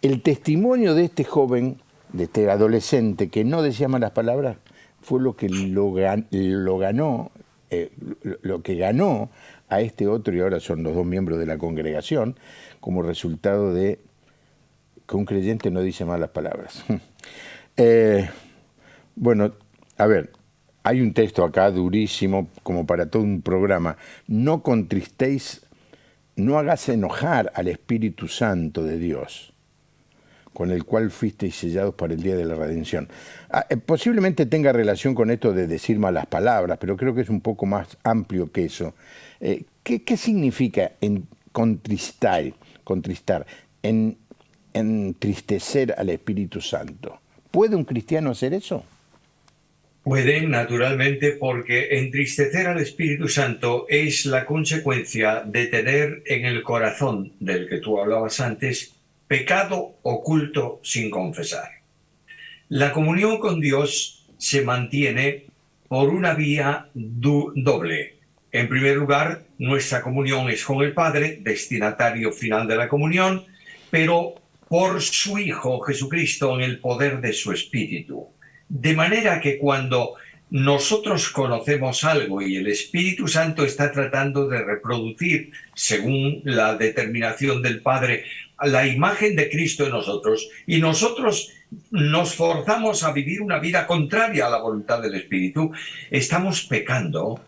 El testimonio de este joven, de este adolescente que no decía malas palabras, fue lo que lo que ganó a este otro, y ahora son los dos miembros de la congregación, como resultado de que un creyente no dice malas palabras. Bueno, a ver, hay un texto acá durísimo, como para todo un programa. No contristéis, no hagas enojar al Espíritu Santo de Dios, con el cual fuisteis sellados para el día de la redención. Posiblemente tenga relación con esto de decir malas palabras, pero creo que es un poco más amplio que eso. ¿Qué significa contristar, entristecer al Espíritu Santo? ¿Puede un cristiano hacer eso? Pueden, naturalmente, porque entristecer al Espíritu Santo es la consecuencia de tener en el corazón del que tú hablabas antes pecado oculto sin confesar. La comunión con Dios se mantiene por una vía doble. En primer lugar, nuestra comunión es con el Padre, destinatario final de la comunión, pero por su Hijo Jesucristo en el poder de su Espíritu. De manera que cuando nosotros conocemos algo y el Espíritu Santo está tratando de reproducir, según la determinación del Padre, la imagen de Cristo en nosotros, y nosotros nos forzamos a vivir una vida contraria a la voluntad del Espíritu, estamos pecando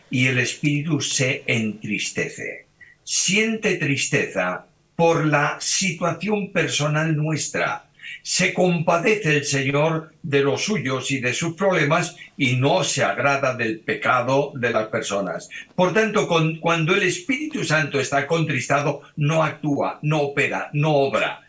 y el Espíritu se entristece. Siente tristeza por la situación personal nuestra. Se compadece el Señor de los suyos y de sus problemas y no se agrada del pecado de las personas. Por tanto, cuando el Espíritu Santo está contristado, no actúa, no opera, no obra.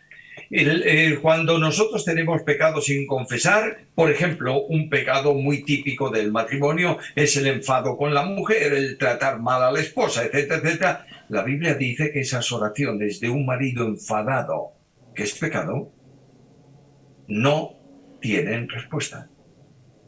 Cuando nosotros tenemos pecados sin confesar, por ejemplo, un pecado muy típico del matrimonio es el enfado con la mujer, el tratar mal a la esposa, etcétera, etcétera. La Biblia dice que esas oraciones de un marido enfadado, que es pecado, no tienen respuesta.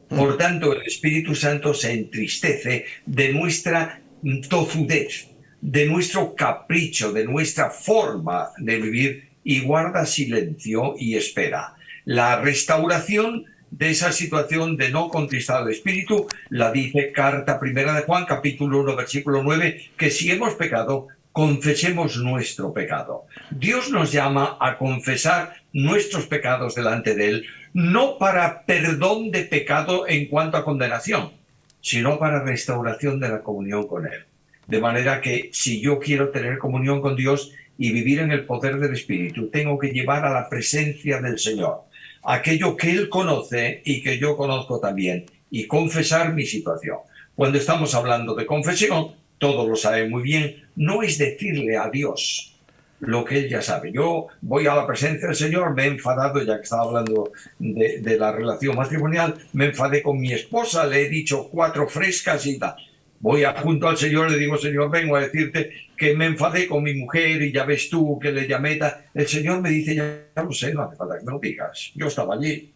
Por tanto, el Espíritu Santo se entristece de nuestra tozudez, de nuestro capricho, de nuestra forma de vivir y guarda silencio y espera. La restauración de esa situación de no contristar al Espíritu la dice carta primera de Juan, capítulo 1, versículo 9, que si hemos pecado, confesemos nuestro pecado. Dios nos llama a confesar nuestros pecados delante de Él, no para perdón de pecado en cuanto a condenación, sino para restauración de la comunión con Él. De manera que si yo quiero tener comunión con Dios y vivir en el poder del Espíritu, tengo que llevar a la presencia del Señor aquello que Él conoce y que yo conozco también, y confesar mi situación. Cuando estamos hablando de confesión, todos lo saben muy bien, no es decirle a Dios lo que Él ya sabe. Yo voy a la presencia del Señor, me he enfadado, ya que estaba hablando de la relación matrimonial, me enfadé con mi esposa, le he dicho 4 frescas y tal. Voy junto al Señor, le digo, Señor, vengo a decirte que me enfadé con mi mujer y ya ves tú que le llamé. El Señor me dice, ya lo sé, no hace falta que me lo digas, yo estaba allí.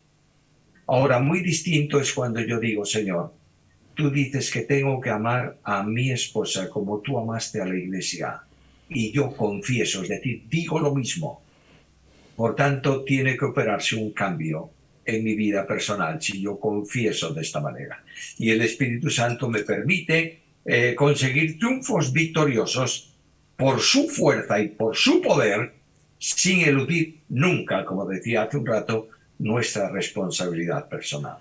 Ahora, muy distinto es cuando yo digo, Señor, tú dices que tengo que amar a mi esposa como tú amaste a la iglesia. Y yo confieso, es decir, digo lo mismo. Por tanto, tiene que operarse un cambio en mi vida personal si yo confieso de esta manera. Y el Espíritu Santo me permite conseguir triunfos victoriosos por su fuerza y por su poder, sin eludir nunca, como decía hace un rato, nuestra responsabilidad personal.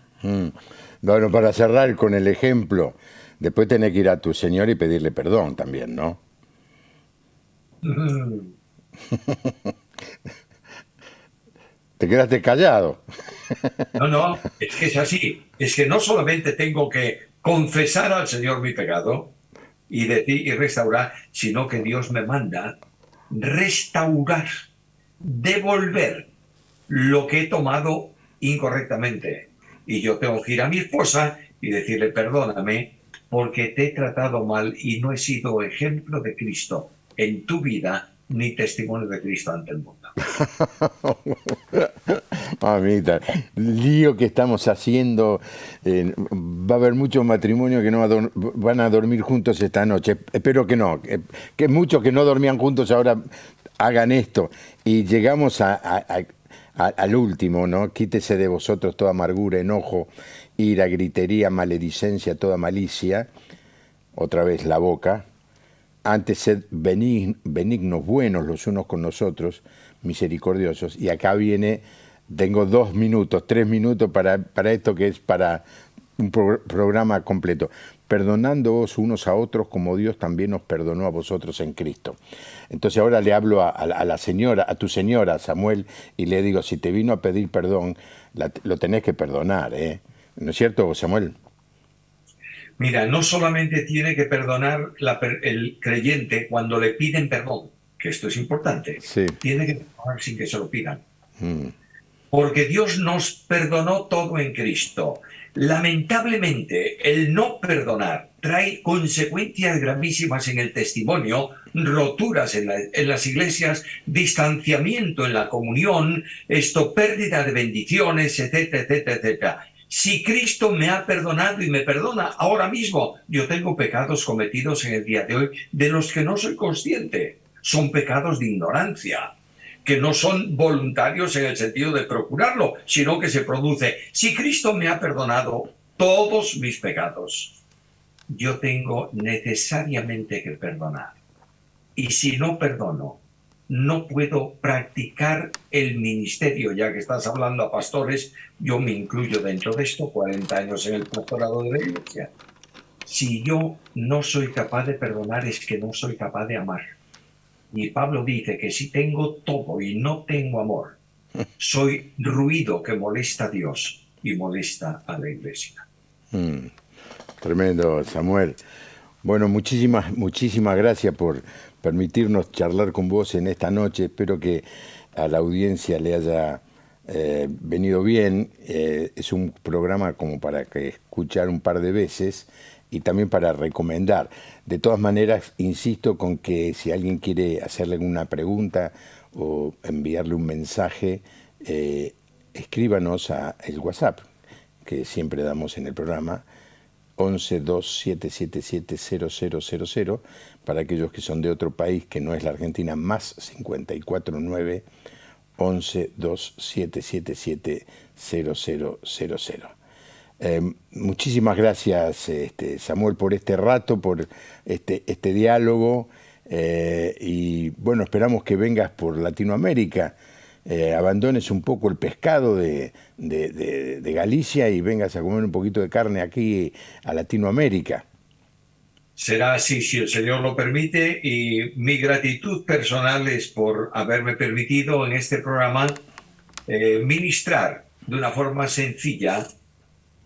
Bueno, para cerrar con el ejemplo, después tenés que ir a tu Señor y pedirle perdón también, ¿no? Te quedaste callado. No, es que es así. Es que no solamente tengo que confesar al Señor mi pecado y decir y restaurar, sino que Dios me manda restaurar, devolver lo que he tomado incorrectamente. Y yo tengo que ir a mi esposa y decirle, perdóname, porque te he tratado mal y no he sido ejemplo de Cristo en tu vida, ni testimonio de Cristo ante el mundo. Mamita, lío que estamos haciendo. Va a haber muchos matrimonios que no van a dormir juntos esta noche. Espero que no. Que muchos que no dormían juntos ahora hagan esto. Y llegamos al último, ¿no? Quítese de vosotros toda amargura, enojo, ira, gritería, maledicencia, toda malicia. Otra vez la boca. Antes sed benignos, buenos los unos con los otros, misericordiosos. Y acá viene, tengo 2 minutos, 3 minutos para esto que es para un programa completo. Perdonándoos unos a otros como Dios también os perdonó a vosotros en Cristo. Entonces ahora le hablo a la señora, a tu señora, Samuel, y le digo, si te vino a pedir perdón, lo tenés que perdonar, ¿eh? ¿No es cierto, Samuel? Mira, no solamente tiene que perdonar el creyente cuando le piden perdón, que esto es importante, Sí. tiene que perdonar sin que se lo pidan. Mm. Porque Dios nos perdonó todo en Cristo. Lamentablemente, el no perdonar trae consecuencias gravísimas en el testimonio, roturas en las iglesias, distanciamiento en la comunión, pérdida de bendiciones, etcétera, etcétera, etcétera. Si Cristo me ha perdonado y me perdona ahora mismo, yo tengo pecados cometidos en el día de hoy de los que no soy consciente. Son pecados de ignorancia, que no son voluntarios en el sentido de procurarlo, sino que se produce. Si Cristo me ha perdonado todos mis pecados, yo tengo necesariamente que perdonar. Y si no perdono, no puedo practicar el ministerio. Ya que estás hablando a pastores, yo me incluyo dentro de esto, 40 años en el pastorado de la iglesia. Si yo no soy capaz de perdonar, es que no soy capaz de amar. Y Pablo dice que si tengo todo y no tengo amor, soy ruido que molesta a Dios y molesta a la iglesia. Tremendo, Samuel. Bueno, muchísimas gracias por permitirnos charlar con vos en esta noche. Espero que a la audiencia le haya venido bien. Es un programa como para que escuchar un par de veces y también para recomendar. De todas maneras, insisto con que si alguien quiere hacerle alguna pregunta o enviarle un mensaje, escríbanos a el WhatsApp que siempre damos en el programa, 1127770000, para aquellos que son de otro país que no es la Argentina, más 549 1127770000. Muchísimas gracias, Samuel, por este rato, por este diálogo, y bueno, esperamos que vengas por Latinoamérica, abandones un poco el pescado de Galicia y vengas a comer un poquito de carne aquí a Latinoamérica. Será así si el Señor lo permite, y mi gratitud personal es por haberme permitido en este programa ministrar de una forma sencilla,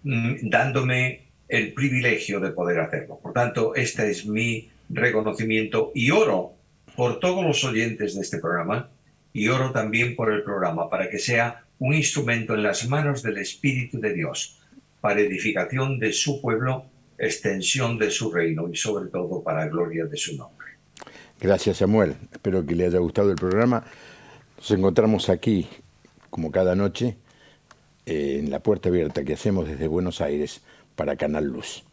dándome el privilegio de poder hacerlo. Por tanto, este es mi reconocimiento y oro por todos los oyentes de este programa y oro también por el programa para que sea un instrumento en las manos del Espíritu de Dios para edificación de su pueblo, extensión de su reino y sobre todo para gloria de su nombre. Gracias, Samuel. Espero que le haya gustado el programa. Nos encontramos aquí, como cada noche, en la puerta abierta que hacemos desde Buenos Aires para Canal Luz.